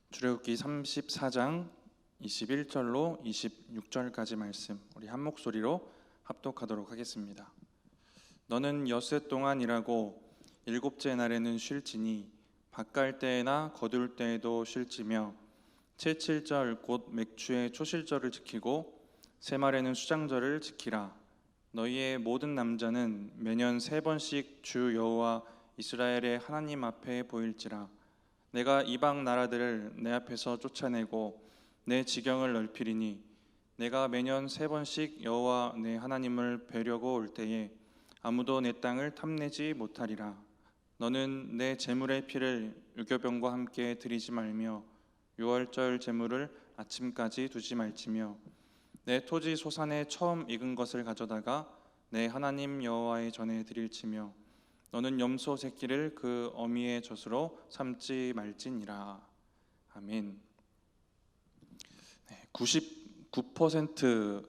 출애굽기 34장 21절로 26절까지 말씀 우리 한 목소리로 합독하도록 하겠습니다. 너는 엿새 동안 일하고 일곱째 날에는 쉴지니 밭갈 때에나 거둘 때에도 쉴지며 제7절 곧 맥주의 초실절을 지키고 새말에는 수장절을 지키라. 너희의 모든 남자는 매년 3번씩 주 여호와 이스라엘의 하나님 앞에 보일지라. 내가 이방 나라들을 내 앞에서 쫓아내고 내 지경을 넓히리니 내가 매년 3번씩 여호와 내 하나님을 뵈려고 올 때에 아무도 내 땅을 탐내지 못하리라. 너는 내 제물의 피를 유교병과 함께 드리지 말며 유월절 제물을 아침까지 두지 말지며 내 토지 소산에 처음 익은 것을 가져다가 내 하나님 여호와의 전에 드릴지며 너는 염소 새끼를 그 어미의 젖으로 삼지 말지니라. 아멘. 99%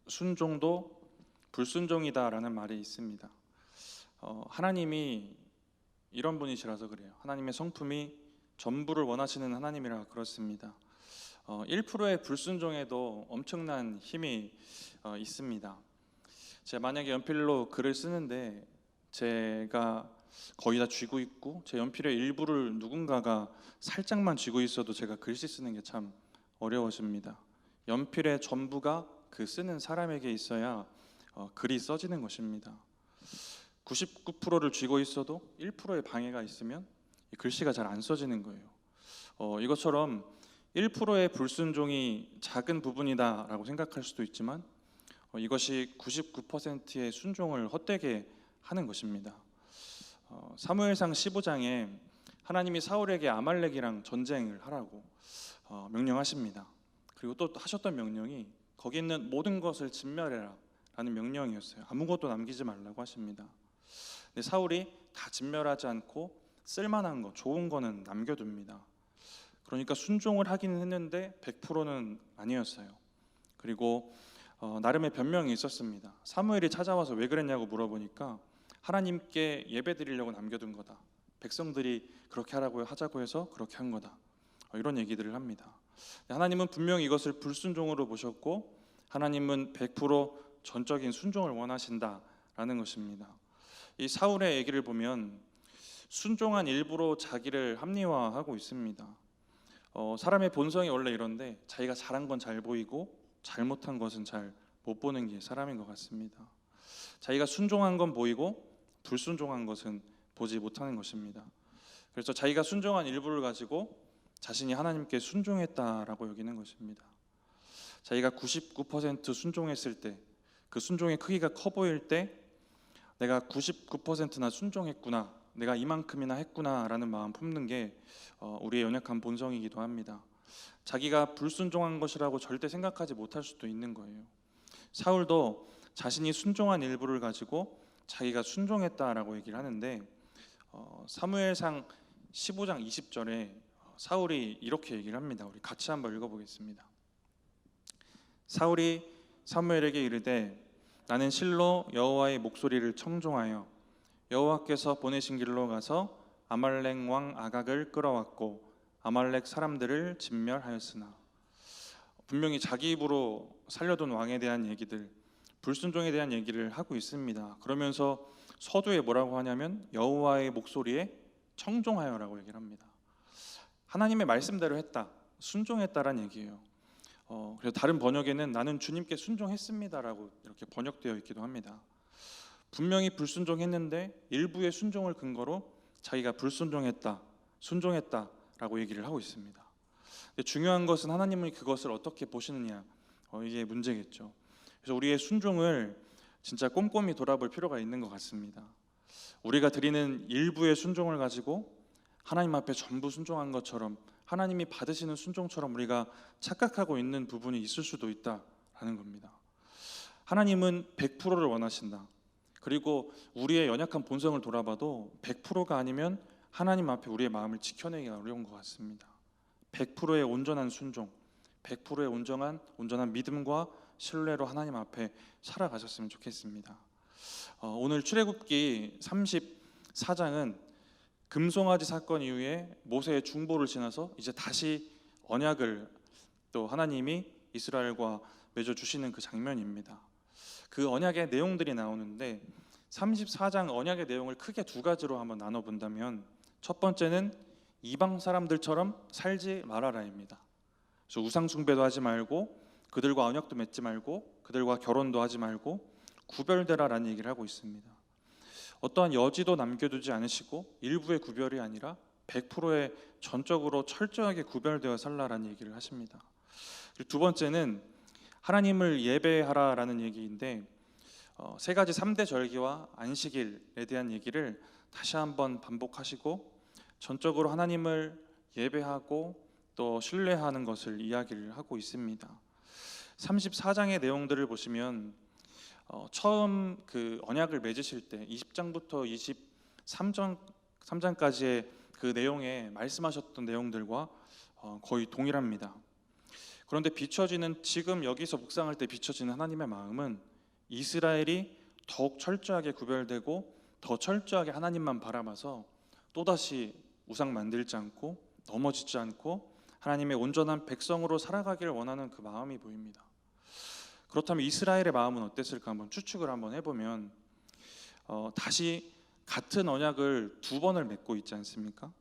순종도 불순종이다라는 말이 있습니다. 하나님이 이런 분이시라서 그래요. 하나님의 성품이 전부를 원하시는 하나님이라 그렇습니다. 1%의 불순종에도 엄청난 힘이 있습니다. 제가 만약에 연필로 글을 쓰는데 제가 거의 다 쥐고 있고 제 연필의 일부를 누군가가 살짝만 쥐고 있어도 제가 글씨 쓰는 게 참 어려워집니다. 연필의 전부가 그 쓰는 사람에게 있어야 글이 써지는 것입니다. 99%를 쥐고 있어도 1%의 방해가 있으면 글씨가 잘 안 써지는 거예요. 이것처럼 1%의 불순종이 작은 부분이다라고 생각할 수도 있지만 이것이 99%의 순종을 헛되게 하는 것입니다. 사무엘상 15장에 하나님이 사울에게 아말렉이랑 전쟁을 하라고 명령하십니다. 그리고 또 하셨던 명령이 거기 있는 모든 것을 진멸해라 라는 명령이었어요. 아무것도 남기지 말라고 하십니다. 근데 사울이 다 진멸하지 않고 쓸만한 거, 좋은 거는 남겨둡니다. 그러니까 순종을 하기는 했는데 100%는 아니었어요. 그리고 나름의 변명이 있었습니다. 사무엘이 찾아와서 왜 그랬냐고 물어보니까 하나님께 예배 드리려고 남겨둔 거다. 백성들이 그렇게 하자고 해서 그렇게 한 거다. 이런 얘기들을 합니다. 하나님은 분명히 이것을 불순종으로 보셨고 하나님은 100% 전적인 순종을 원하신다라는 것입니다. 이 사울의 얘기를 보면 순종한 일부로 자기를 합리화하고 있습니다. 사람의 본성이 원래 이런데 자기가 잘한 건 잘 보이고 잘못한 것은 잘 못 보는 게 사람인 것 같습니다. 자기가 순종한 건 보이고 불순종한 것은 보지 못하는 것입니다. 그래서 자기가 순종한 일부를 가지고 자신이 하나님께 순종했다라고 여기는 것입니다. 자기가 99% 순종했을 때, 그 순종의 크기가 커 보일 때 내가 99%나 순종했구나, 내가 이만큼이나 했구나라는 마음 품는 게 우리의 연약한 본성이기도 합니다. 자기가 불순종한 것이라고 절대 생각하지 못할 수도 있는 거예요. 사울도 자신이 순종한 일부를 가지고 자기가 순종했다라고 얘기를 하는데 사무엘상 15장 20절에 사울이 이렇게 얘기를 합니다. 우리 같이 한번 읽어보겠습니다. 사울이 사무엘에게 이르되 나는 실로 여호와의 목소리를 청종하여 여호와께서 보내신 길로 가서 아말렉 왕 아각을 끌어왔고 아말렉 사람들을 진멸하였으나. 분명히 자기 입으로 살려둔 왕에 대한 얘기들, 불순종에 대한 얘기를 하고 있습니다. 그러면서 서두에 뭐라고 하냐면 여호와의 목소리에 청종하여라고 얘기를 합니다. 하나님의 말씀대로 했다, 순종했다라는 얘기예요. 그래서 다른 번역에는 나는 주님께 순종했습니다라고 이렇게 번역되어 있기도 합니다. 분명히 불순종했는데 일부의 순종을 근거로 자기가 불순종했다, 순종했다라고 얘기를 하고 있습니다. 중요한 것은 하나님이 그것을 어떻게 보시느냐, 이게 문제겠죠. 그래서 우리의 순종을 진짜 꼼꼼히 돌아볼 필요가 있는 것 같습니다. 우리가 드리는 일부의 순종을 가지고 하나님 앞에 전부 순종한 것처럼, 하나님이 받으시는 순종처럼 우리가 착각하고 있는 부분이 있을 수도 있다라는 겁니다. 하나님은 100%를 원하신다. 그리고 우리의 연약한 본성을 돌아봐도 100%가 아니면 하나님 앞에 우리의 마음을 지켜내기가 어려운 것 같습니다. 100%의 온전한 순종, 100%의 온전한 믿음과 신뢰로 하나님 앞에 살아가셨으면 좋겠습니다. 오늘 출애굽기 34장은 금송아지 사건 이후에 모세의 중보를 지나서 이제 다시 언약을 또 하나님이 이스라엘과 맺어 주시는 그 장면입니다. 그 언약의 내용들이 나오는데 34장 언약의 내용을 크게 두 가지로 한번 나눠 본다면, 첫 번째는 이방 사람들처럼 살지 말아라입니다. 그래서 우상 숭배도 하지 말고, 그들과 언약도 맺지 말고, 그들과 결혼도 하지 말고 구별되라라는 얘기를 하고 있습니다. 어떠한 여지도 남겨두지 않으시고 일부의 구별이 아니라 100%의 전적으로 철저하게 구별되어 살라라는 얘기를 하십니다. 그리고 두 번째는 하나님을 예배하라라는 얘기인데, 세 가지 3대 절기와 안식일에 대한 얘기를 다시 한번 반복하시고 전적으로 하나님을 예배하고 또 신뢰하는 것을 이야기를 하고 있습니다. 34장의 내용들을 보시면 처음 그 언약을 맺으실 때 20장부터 23장까지의 그 내용에 말씀하셨던 내용들과 거의 동일합니다. 그런데 비춰지는, 지금 여기서 묵상할 때 비춰지는 하나님의 마음은 이스라엘이 더욱 철저하게 구별되고 더 철저하게 하나님만 바라봐서 또다시 우상 만들지 않고 넘어지지 않고 하나님의 온전한 백성으로 살아가기를 원하는 그 마음이 보입니다. 그렇다면 이스라엘의 마음은 어땠을까 한번 추측을 한번 해보면, 다시 같은 언약을 두 번을 맺고 있지 않습니까?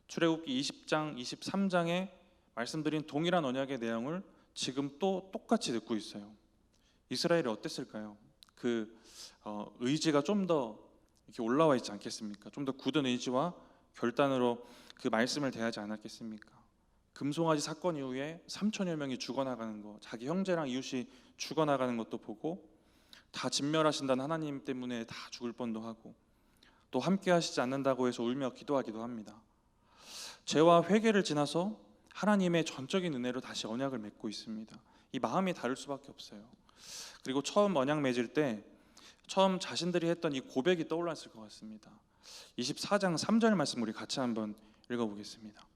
출애굽기 20장, 23장에 말씀드린 동일한 언약의 내용을 지금 또 똑같이 듣고 있어요. 이스라엘이 어땠을까요? 그 의지가 좀 더 이렇게 올라와 있지 않겠습니까? 좀 더 굳은 의지와 결단으로 그 말씀을 대하지 않았겠습니까? 금송아지 사건 이후에 3천여 명이 죽어나가는 거, 자기 형제랑 이웃이 죽어나가는 것도 보고 다 진멸하신다는 하나님 때문에 다 죽을 뻔도 하고, 또 함께 하시지 않는다고 해서 울며 기도하기도 합니다. 죄와 회개를 지나서 하나님의 전적인 은혜로 다시 언약을 맺고 있습니다. 이 마음이 다를 수밖에 없어요. 그리고 처음 언약 맺을 때 처음 자신들이 했던 이 고백이 떠올랐을 것 같습니다. 24장 3절 말씀 우리 같이 한번 읽어보겠습니다.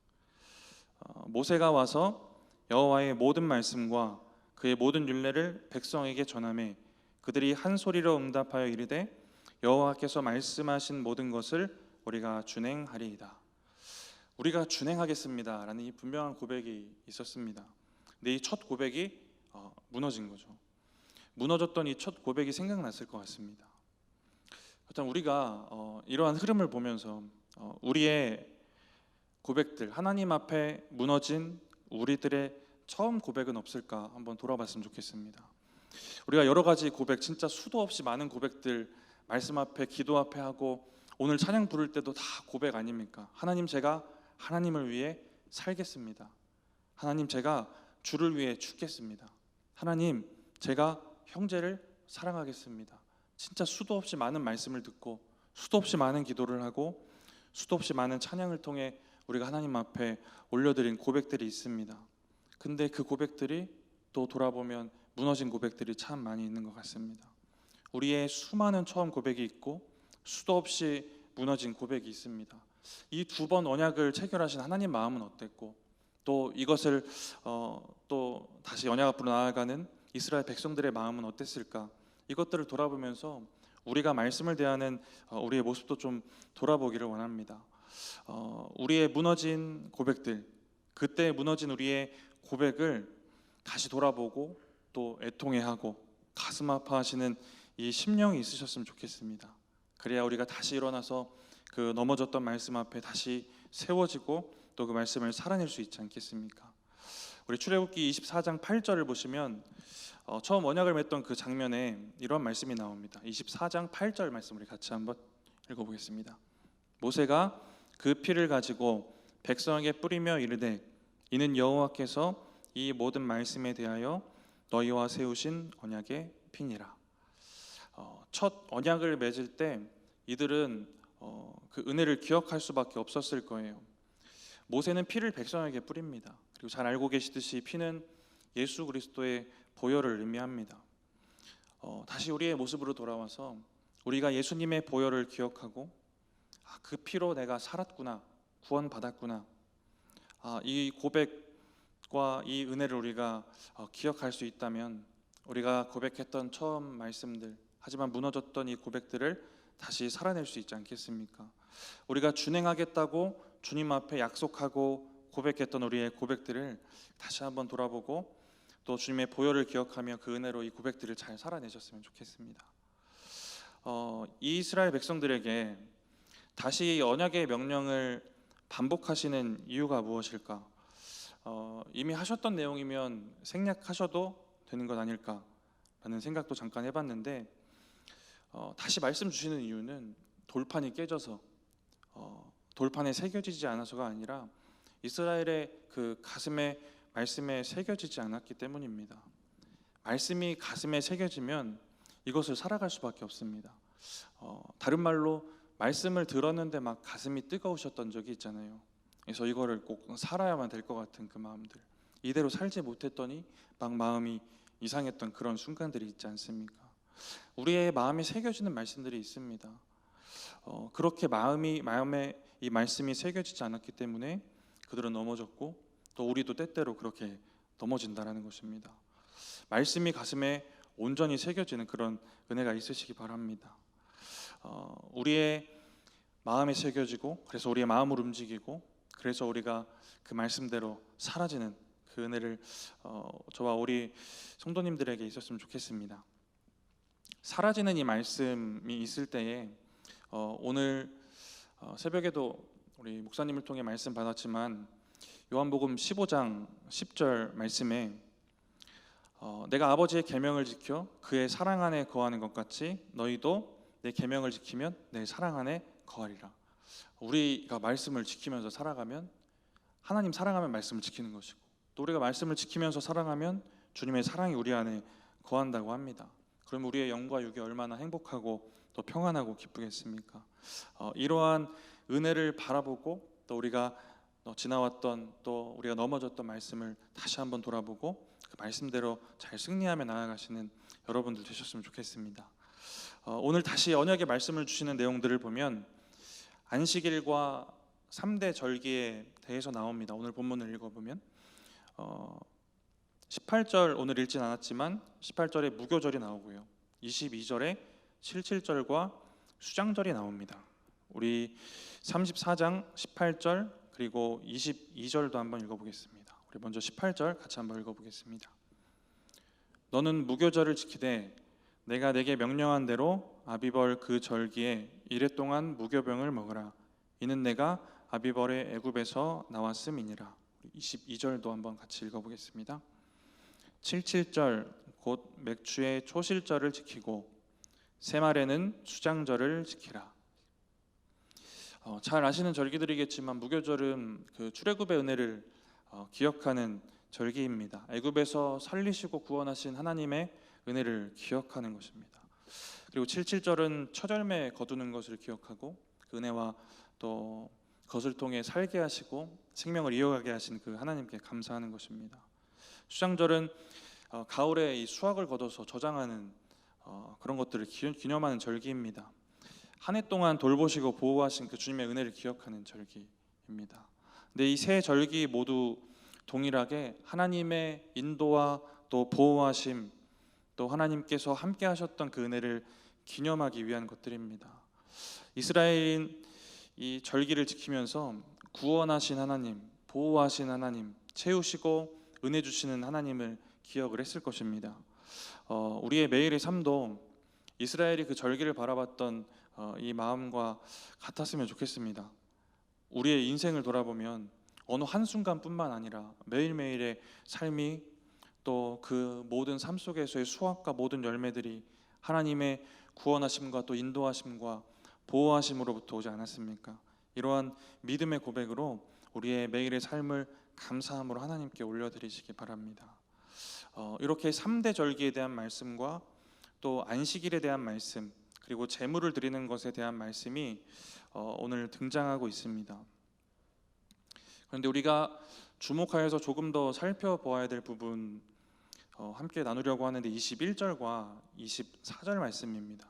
모세가 와서 여호와의 모든 말씀과 그의 모든 율례를 백성에게 전하매 그들이 한 소리로 응답하여 이르되 여호와께서 말씀하신 모든 것을 우리가 준행하리이다. 우리가 준행하겠습니다 라는 이 분명한 고백이 있었습니다. 근데 이 첫 고백이 무너진 거죠. 무너졌던 이 첫 고백이 생각났을 것 같습니다. 일단 우리가 이러한 흐름을 보면서 우리의 고백들, 하나님 앞에 무너진 우리들의 처음 고백은 없을까 한번 돌아봤으면 좋겠습니다. 우리가 여러 가지 고백, 진짜 수도 없이 많은 고백들 말씀 앞에, 기도 앞에 하고, 오늘 찬양 부를 때도 다 고백 아닙니까? 하나님, 제가 하나님을 위해 살겠습니다. 하나님, 제가 주를 위해 죽겠습니다. 하나님, 제가 형제를 사랑하겠습니다. 진짜 수도 없이 많은 말씀을 듣고 수도 없이 많은 기도를 하고 수도 없이 많은 찬양을 통해 우리가 하나님 앞에 올려드린 고백들이 있습니다. 근데 그 고백들이 또 돌아보면 무너진 고백들이 참 많이 있는 것 같습니다. 우리의 수많은 처음 고백이 있고 수도 없이 무너진 고백이 있습니다. 이 두 번 언약을 체결하신 하나님 마음은 어땠고, 또 이것을 또 다시 언약 앞으로 나아가는 이스라엘 백성들의 마음은 어땠을까? 이것들을 돌아보면서 우리가 말씀을 대하는 우리의 모습도 좀 돌아보기를 원합니다. 우리의 무너진 고백들, 그때 무너진 우리의 고백을 다시 돌아보고 또 애통해하고 가슴 아파하시는 이 심령이 있으셨으면 좋겠습니다. 그래야 우리가 다시 일어나서 그 넘어졌던 말씀 앞에 다시 세워지고 또 그 말씀을 살아낼 수 있지 않겠습니까? 우리 출애굽기 24장 8절을 보시면 처음 언약을 맺던 그 장면에 이런 말씀이 나옵니다. 24장 8절 말씀 우리 같이 한번 읽어보겠습니다. 모세가 그 피를 가지고 백성에게 뿌리며 이르되 이는 여호와께서 이 모든 말씀에 대하여 너희와 세우신 언약의 피니라. 첫 언약을 맺을 때 이들은 그 은혜를 기억할 수밖에 없었을 거예요. 모세는 피를 백성에게 뿌립니다. 그리고 잘 알고 계시듯이 피는 예수 그리스도의 보혈을 의미합니다. 다시 우리의 모습으로 돌아와서 우리가 예수님의 보혈을 기억하고 그 피로 내가 살았구나, 구원받았구나, 이 고백과 이 은혜를 우리가 기억할 수 있다면 우리가 고백했던 처음 말씀들, 하지만 무너졌던 이 고백들을 다시 살아낼 수 있지 않겠습니까? 우리가 준행하겠다고 주님 앞에 약속하고 고백했던 우리의 고백들을 다시 한번 돌아보고 또 주님의 보혈을 기억하며 그 은혜로 이 고백들을 잘 살아내셨으면 좋겠습니다. 이 이스라엘 백성들에게 다시 언약의 명령을 반복하시는 이유가 무엇일까? 이미 하셨던 내용이면 생략하셔도 되는 것 아닐까라는 생각도 잠깐 해봤는데 다시 말씀 주시는 이유는 돌판이 깨져서 돌판에 새겨지지 않아서가 아니라 이스라엘의 그 가슴에 말씀에 새겨지지 않았기 때문입니다. 말씀이 가슴에 새겨지면 이것을 살아갈 수밖에 없습니다. 다른 말로 말씀을 들었는데 막 가슴이 뜨거우셨던 적이 있잖아요. 그래서 이거를 꼭 살아야만 될 것 같은 그 마음들, 이대로 살지 못했더니 막 마음이 이상했던 그런 순간들이 있지 않습니까? 우리의 마음에 새겨지는 말씀들이 있습니다. 그렇게 마음에 이 말씀이 새겨지지 않았기 때문에 그들은 넘어졌고 또 우리도 때때로 그렇게 넘어진다라는 것입니다. 말씀이 가슴에 온전히 새겨지는 그런 은혜가 있으시기 바랍니다. 우리의 마음에 새겨지고 그래서 우리의 마음을 움직이고 그래서 우리가 그 말씀대로 사라지는 그 은혜를 저와 우리 성도님들에게 있었으면 좋겠습니다. 사라지는 이 말씀이 있을 때에 오늘 새벽에도 우리 목사님을 통해 말씀 받았지만 요한복음 15장 10절 말씀에 내가 아버지의 계명을 지켜 그의 사랑 안에 거하는 것 같이 너희도 내 계명을 지키면 내 사랑 안에 거하리라. 우리가 말씀을 지키면서 살아가면 하나님 사랑하면 말씀을 지키는 것이고 또 우리가 말씀을 지키면서 살아가면 주님의 사랑이 우리 안에 거한다고 합니다. 그럼 우리의 영과 육이 얼마나 행복하고 또 평안하고 기쁘겠습니까? 이러한 은혜를 바라보고 또 우리가 지나왔던 또 우리가 넘어졌던 말씀을 다시 한번 돌아보고 그 말씀대로 잘 승리하며 나아가시는 여러분들 되셨으면 좋겠습니다. 오늘 다시 언약의 말씀을 주시는 내용들을 보면 안식일과 3대 절기에 대해서 나옵니다. 오늘 본문을 읽어보면 18절 오늘 읽진 않았지만 18절에 무교절이 나오고요. 22절에 77절과 수장절이 나옵니다. 우리 34장 18절 그리고 22절도 한번 읽어보겠습니다. 우리 먼저 18절 같이 한번 읽어보겠습니다. 너는 무교절을 지키되 내가 내게 명령한 대로 아비벌 그 절기에 이레 동안 무교병을 먹으라. 이는 내가 아비벌의 애굽에서 나왔음이니라. 22절도 한번 같이 읽어보겠습니다. 77절 곧 맥주의 초실절을 지키고 새말에는 수장절을 지키라. 잘 아시는 절기들이겠지만 무교절은 그 출애굽의 은혜를 기억하는 절기입니다. 애굽에서 살리시고 구원하신 하나님의 은혜를 기억하는 것입니다. 그리고 77절은 처절매 거두는 것을 기억하고 그 은혜와 또 그것을 통해 살게 하시고 생명을 이어가게 하신 그 하나님께 감사하는 것입니다. 수장절은 가을에 이 수확을 거둬서 저장하는 그런 것들을 기념하는 절기입니다. 한 해 동안 돌보시고 보호하신 그 주님의 은혜를 기억하는 절기입니다. 근데 이 세 절기 모두 동일하게 하나님의 인도와 또 보호하심 또 하나님께서 함께 하셨던 그 은혜를 기념하기 위한 것들입니다. 이스라엘인 이 절기를 지키면서 구원하신 하나님, 보호하신 하나님, 채우시고 은혜 주시는 하나님을 기억을 했을 것입니다. 우리의 매일의 삶도 이스라엘이 그 절기를 바라봤던 이 마음과 같았으면 좋겠습니다. 우리의 인생을 돌아보면 어느 한순간뿐만 아니라 매일매일의 삶이 또 그 모든 삶 속에서의 수확과 모든 열매들이 하나님의 구원하심과 또 인도하심과 보호하심으로부터 오지 않았습니까? 이러한 믿음의 고백으로 우리의 매일의 삶을 감사함으로 하나님께 올려드리시기 바랍니다. 이렇게 3대 절기에 대한 말씀과 또 안식일에 대한 말씀 그리고 제물을 드리는 것에 대한 말씀이 오늘 등장하고 있습니다. 그런데 우리가 주목하여서 조금 더 살펴보아야 될 부분 함께 나누려고 하는데 21절과 24절 말씀입니다.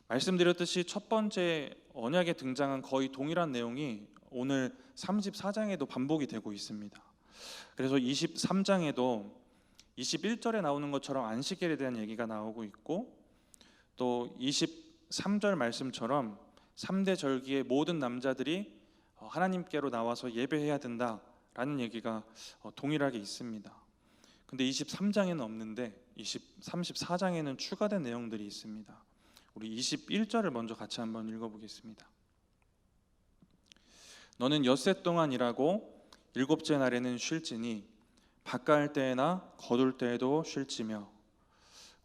말씀드렸듯이 첫 번째 언약에 등장한 거의 동일한 내용이 오늘 34장에도 반복이 되고 있습니다. 그래서 23장에도 21절에 나오는 것처럼 안식일에 대한 얘기가 나오고 있고 또 23절 말씀처럼 3대 절기에 모든 남자들이 하나님께로 나와서 예배해야 된다 라는 얘기가 동일하게 있습니다. 근데 23장에는 없는데 34장에는 추가된 내용들이 있습니다. 우리 21절을 먼저 같이 한번 읽어보겠습니다. 너는 엿새 동안 일하고 일곱째 날에는 쉴지니 밭갈 때나 거둘 때에도 쉴지며.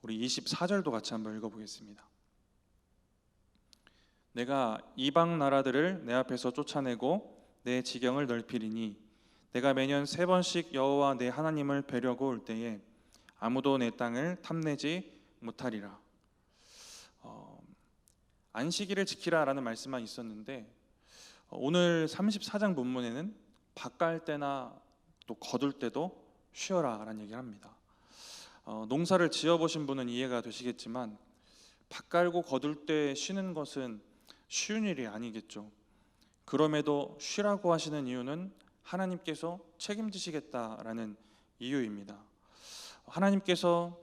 우리 24절도 같이 한번 읽어보겠습니다. 내가 이방 나라들을 내 앞에서 쫓아내고 내 지경을 넓히리니 내가 매년 3번씩 여호와 내 하나님을 뵈려고 올 때에 아무도 내 땅을 탐내지 못하리라. 안식일을 지키라라는 말씀만 있었는데 오늘 34장 본문에는 밭갈 때나 또 거둘 때도 쉬어라라는 얘기를 합니다. 농사를 지어보신 분은 이해가 되시겠지만 밭 갈고 거둘 때 쉬는 것은 쉬운 일이 아니겠죠. 그럼에도 쉬라고 하시는 이유는 하나님께서 책임지시겠다라는 이유입니다. 하나님께서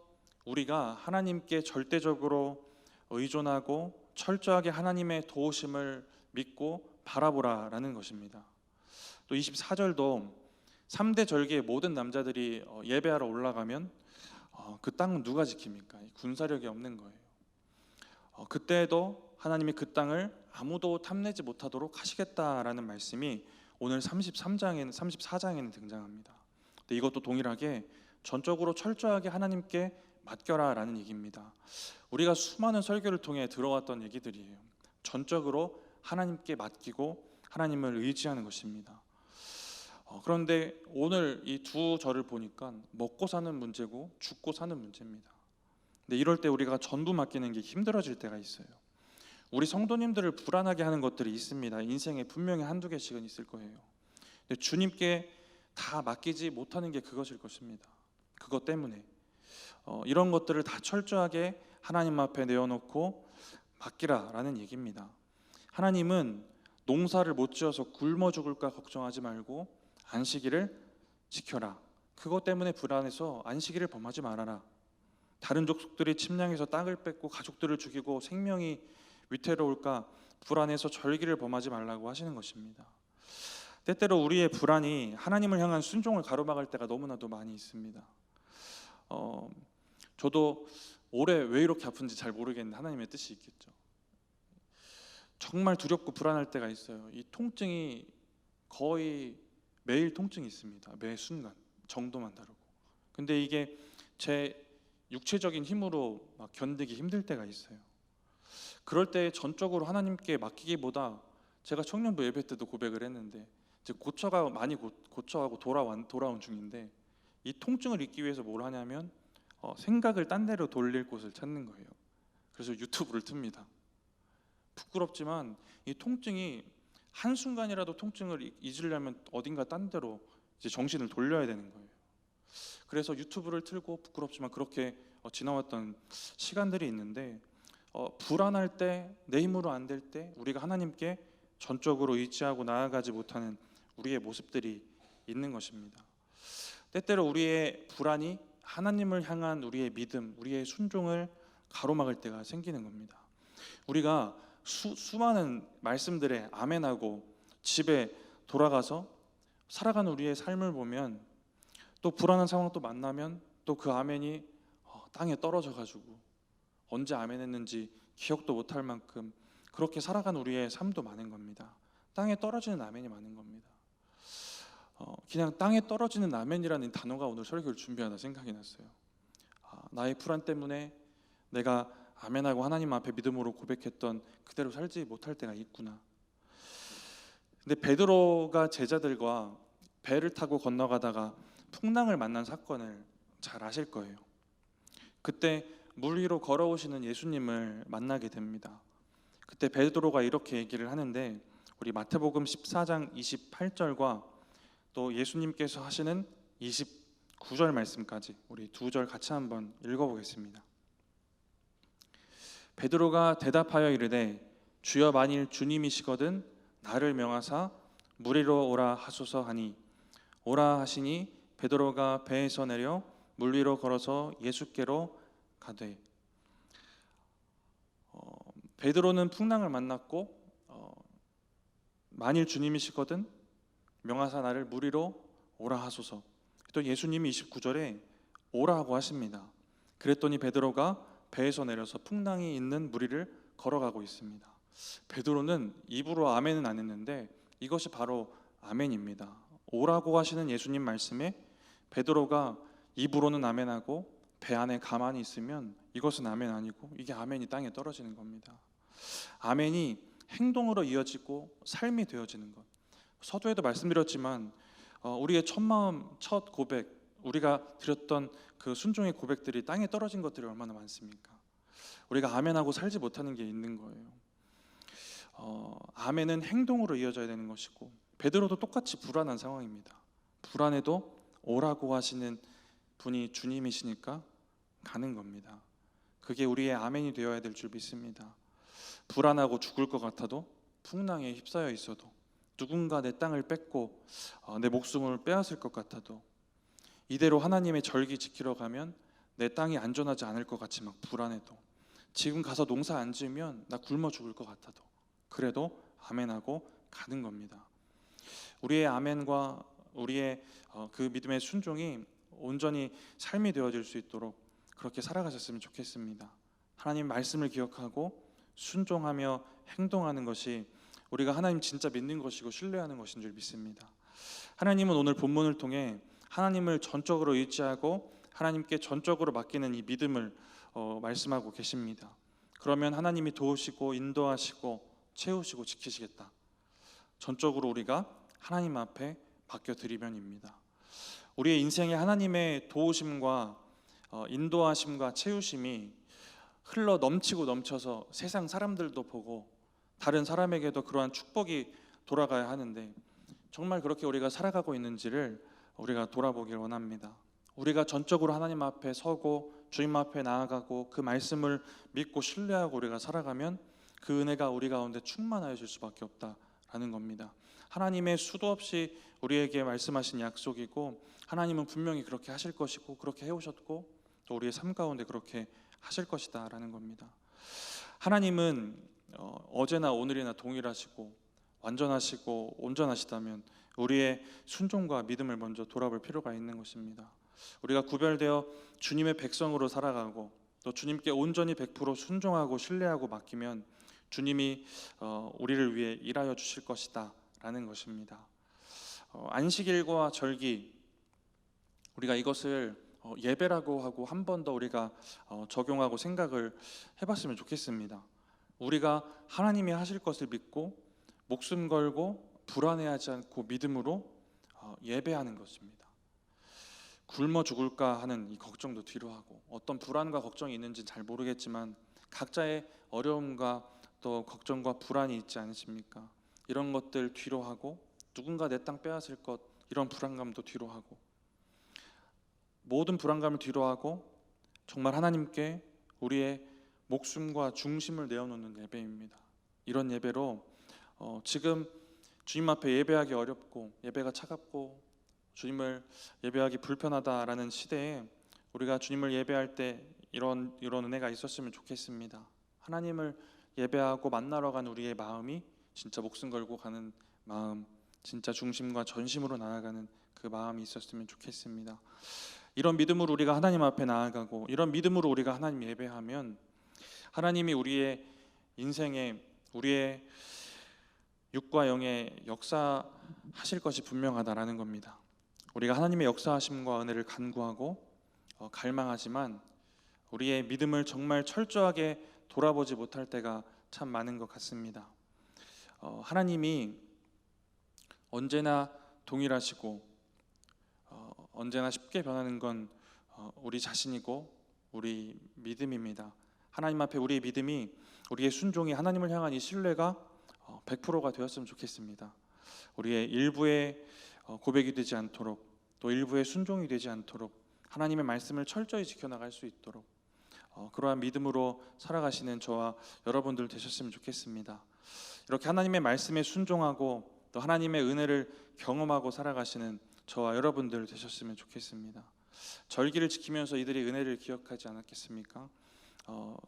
우리가 하나님께 절대적으로 의존하고 철저하게 하나님의 도우심을 믿고 바라보라라는 것입니다. 또 24절도 3대 절기에 모든 남자들이 예배하러 올라가면 그 땅은 누가 지킵니까? 군사력이 없는 거예요. 그때도 하나님이 그 땅을 아무도 탐내지 못하도록 하시겠다라는 말씀이 오늘 34장에는 등장합니다. 근데 이것도 동일하게 전적으로 철저하게 하나님께 맡겨라라는 얘기입니다. 우리가 수많은 설교를 통해 들어왔던 얘기들이에요. 전적으로 하나님께 맡기고 하나님을 의지하는 것입니다. 그런데 오늘 이 두 절을 보니까 먹고 사는 문제고 죽고 사는 문제입니다. 근데 이럴 때 우리가 전부 맡기는 게 힘들어질 때가 있어요. 우리 성도님들을 불안하게 하는 것들이 있습니다. 인생에 분명히 한두 개씩은 있을 거예요. 근데 주님께 다 맡기지 못하는 게 그것일 것입니다. 그것 때문에 이런 것들을 다 철저하게 하나님 앞에 내어놓고 맡기라라는 얘기입니다. 하나님은 농사를 못 지어서 굶어 죽을까 걱정하지 말고 안식일을 지켜라. 그것 때문에 불안해서 안식일을 범하지 말아라. 다른 족속들이 침략해서 땅을 뺏고 가족들을 죽이고 생명이 위태로울까 불안해서 절기를 범하지 말라고 하시는 것입니다. 때때로 우리의 불안이 하나님을 향한 순종을 가로막을 때가 너무나도 많이 있습니다. 저도 올해 왜 이렇게 아픈지 잘 모르겠는데 하나님의 뜻이 있겠죠. 정말 두렵고 불안할 때가 있어요. 이 통증이 거의 매일 통증이 있습니다. 매 순간 정도만 다르고. 근데 이게 제 육체적인 힘으로 막 견디기 힘들 때가 있어요. 그럴 때 전적으로 하나님께 맡기기보다 제가 청년부 예배 때도 고백을 했는데 이제 많이 고쳐가고 돌아온 중인데 이 통증을 잊기 위해서 뭘 하냐면 생각을 딴 데로 돌릴 곳을 찾는 거예요. 그래서 유튜브를 틉니다. 부끄럽지만 이 통증이 한순간이라도 통증을 잊으려면 어딘가 딴 데로 이제 정신을 돌려야 되는 거예요. 그래서 유튜브를 틀고 부끄럽지만 그렇게 지나왔던 시간들이 있는데 불안할 때, 내 힘으로 안 될 때 우리가 하나님께 전적으로 의지하고 나아가지 못하는 우리의 모습들이 있는 것입니다. 때때로 우리의 불안이 하나님을 향한 우리의 믿음, 우리의 순종을 가로막을 때가 생기는 겁니다. 우리가 수많은 말씀들에 아멘하고 집에 돌아가서 살아가는 우리의 삶을 보면 또 불안한 상황 또 만나면 또 그 아멘이 땅에 떨어져 가지고 언제 아멘했는지 기억도 못할 만큼 그렇게 살아가는 우리의 삶도 많은 겁니다. 땅에 떨어지는 아멘이 많은 겁니다. 그냥 땅에 떨어지는 아멘이라는 단어가 오늘 설교를 준비하다 생각이 났어요. 나의 불안 때문에 내가 아멘하고 하나님 앞에 믿음으로 고백했던 그대로 살지 못할 때가 있구나. 근데 베드로가 제자들과 배를 타고 건너가다가 풍랑을 만난 사건을 잘 아실 거예요. 그때 물 위로 걸어오시는 예수님을 만나게 됩니다. 그때 베드로가 이렇게 얘기를 하는데 우리 마태복음 14장 28절과 또 예수님께서 하시는 29절 말씀까지 우리 두 절 같이 한번 읽어보겠습니다. 베드로가 대답하여 이르되 주여 만일 주님이시거든 나를 명하사 물 위로 오라 하소서 하니 오라 하시니 베드로가 배에서 내려 물 위로 걸어서 예수께로 가되. 베드로는 풍랑을 만났고 만일 주님이시거든 명하사 나를 물 위로 오라 하소서. 또 예수님이 29절에 오라고 하십니다. 그랬더니 베드로가 배에서 내려서 풍랑이 있는 무리를 걸어가고 있습니다. 베드로는 입으로 아멘은 안 했는데 이것이 바로 아멘입니다. 오라고 하시는 예수님 말씀에 베드로가 입으로는 아멘하고 배 안에 가만히 있으면 이것은 아멘 아니고 이게 아멘이 땅에 떨어지는 겁니다. 아멘이 행동으로 이어지고 삶이 되어지는 것. 서두에도 말씀드렸지만 우리의 첫 마음, 첫 고백, 우리가 드렸던 그 순종의 고백들이 땅에 떨어진 것들이 얼마나 많습니까? 우리가 아멘하고 살지 못하는 게 있는 거예요. 아멘은 행동으로 이어져야 되는 것이고 베드로도 똑같이 불안한 상황입니다. 불안해도 오라고 하시는 분이 주님이시니까 가는 겁니다. 그게 우리의 아멘이 되어야 될 줄 믿습니다. 불안하고 죽을 것 같아도 풍랑에 휩싸여 있어도 누군가 내 땅을 뺏고 내 목숨을 빼앗을 것 같아도 이대로 하나님의 절기 지키러 가면 내 땅이 안전하지 않을 것 같이 막 불안해도 지금 가서 농사 안 지으면 나 굶어 죽을 것 같아도 그래도 아멘하고 가는 겁니다. 우리의 아멘과 우리의 그 믿음의 순종이 온전히 삶이 되어질 수 있도록 그렇게 살아가셨으면 좋겠습니다. 하나님 말씀을 기억하고 순종하며 행동하는 것이 우리가 하나님 진짜 믿는 것이고 신뢰하는 것인 줄 믿습니다. 하나님은 오늘 본문을 통해 하나님을 전적으로 의지하고 하나님께 전적으로 맡기는 이 믿음을 말씀하고 계십니다. 그러면 하나님이 도우시고 인도하시고 채우시고 지키시겠다. 전적으로 우리가 하나님 앞에 맡겨드리면입니다. 우리의 인생에 하나님의 도우심과 인도하심과 채우심이 흘러 넘치고 넘쳐서 세상 사람들도 보고 다른 사람에게도 그러한 축복이 돌아가야 하는데 정말 그렇게 우리가 살아가고 있는지를 우리가 돌아보길 원합니다. 우리가 전적으로 하나님 앞에 서고 주님 앞에 나아가고 그 말씀을 믿고 신뢰하고 우리가 살아가면 그 은혜가 우리 가운데 충만하여질 수밖에 없다라는 겁니다. 하나님의 수도 없이 우리에게 말씀하신 약속이고 하나님은 분명히 그렇게 하실 것이고 그렇게 해오셨고 또 우리의 삶 가운데 그렇게 하실 것이다 라는 겁니다. 하나님은 어제나 오늘이나 동일하시고 완전하시고 온전하시다면 우리의 순종과 믿음을 먼저 돌아볼 필요가 있는 것입니다. 우리가 구별되어 주님의 백성으로 살아가고 또 주님께 온전히 100% 순종하고 신뢰하고 맡기면 주님이 우리를 위해 일하여 주실 것이다 라는 것입니다. 안식일과 절기 우리가 이것을 예배라고 하고 한 번 더 우리가 적용하고 생각을 해봤으면 좋겠습니다. 우리가 하나님이 하실 것을 믿고 목숨 걸고 불안해하지 않고 믿음으로 예배하는 것입니다. 굶어 죽을까 하는 이 걱정도 뒤로 하고 어떤 불안과 걱정이 있는지 잘 모르겠지만 각자의 어려움과 또 걱정과 불안이 있지 않으십니까? 이런 것들 뒤로 하고 누군가 내 땅 빼앗을 것 이런 불안감도 뒤로 하고 모든 불안감을 뒤로 하고 정말 하나님께 우리의 목숨과 중심을 내어놓는 예배입니다. 이런 예배로 지금 주님 앞에 예배하기 어렵고 예배가 차갑고 주님을 예배하기 불편하다라는 시대에 우리가 주님을 예배할 때 이런 은혜가 있었으면 좋겠습니다. 하나님을 예배하고 만나러 간 우리의 마음이 진짜 목숨 걸고 가는 마음, 진짜 중심과 전심으로 나아가는 그 마음이 있었으면 좋겠습니다. 이런 믿음으로 우리가 하나님 앞에 나아가고 이런 믿음으로 우리가 하나님 예배하면 하나님이 우리의 인생에 우리의 육과 영의 역사하실 것이 분명하다라는 겁니다. 우리가 하나님의 역사하심과 은혜를 간구하고 갈망하지만 우리의 믿음을 정말 철저하게 돌아보지 못할 때가 참 많은 것 같습니다. 하나님이 언제나 동일하시고 언제나 쉽게 변하는 건 우리 자신이고 우리 믿음입니다. 하나님 앞에 우리의 믿음이 우리의 순종이 하나님을 향한 이 신뢰가 100%가 되었으면 좋겠습니다. 우리의 일부의 고백이 되지 않도록 또 일부의 순종이 되지 않도록 하나님의 말씀을 철저히 지켜나갈 수 있도록 그러한 믿음으로 살아가시는 저와 여러분들 되셨으면 좋겠습니다. 이렇게 하나님의 말씀에 순종하고 또 하나님의 은혜를 경험하고 살아가시는 저와 여러분들 되셨으면 좋겠습니다. 절기를 지키면서 이들이 은혜를 기억하지 않았겠습니까?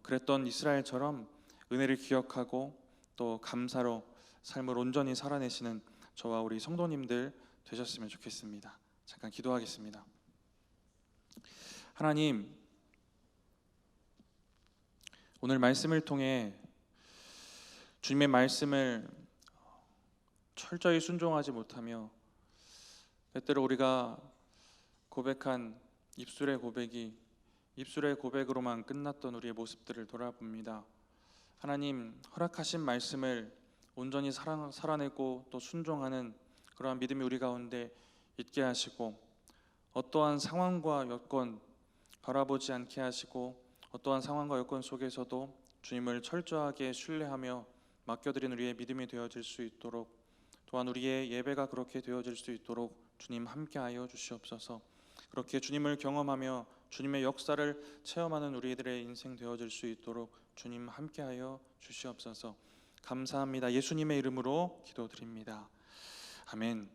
그랬던 이스라엘처럼 은혜를 기억하고 또 감사로 삶을 온전히 살아내시는 저와 우리 성도님들 되셨으면 좋겠습니다. 잠깐 기도하겠습니다. 하나님, 오늘 말씀을 통해 주님의 말씀을 철저히 순종하지 못하며 때때로 우리가 고백한 입술의 고백이 입술의 고백으로만 끝났던 우리의 모습들을 돌아봅니다. 하나님, 허락하신 말씀을 온전히 살아내고 또 순종하는 그러한 믿음이 우리 가운데 있게 하시고, 어떠한 상황과 여건 바라보지 않게 하시고, 어떠한 상황과 여건 속에서도 주님을 철저하게 신뢰하며 맡겨드린 우리의 믿음이 되어질 수 있도록, 또한 우리의 예배가 그렇게 되어질 수 있도록 주님 함께하여 주시옵소서. 그렇게 주님을 경험하며 주님의 역사를 체험하는 우리들의 인생 되어질 수 있도록 주님 함께하여 주시옵소서. 감사합니다. 예수님의 이름으로 기도드립니다. 아멘.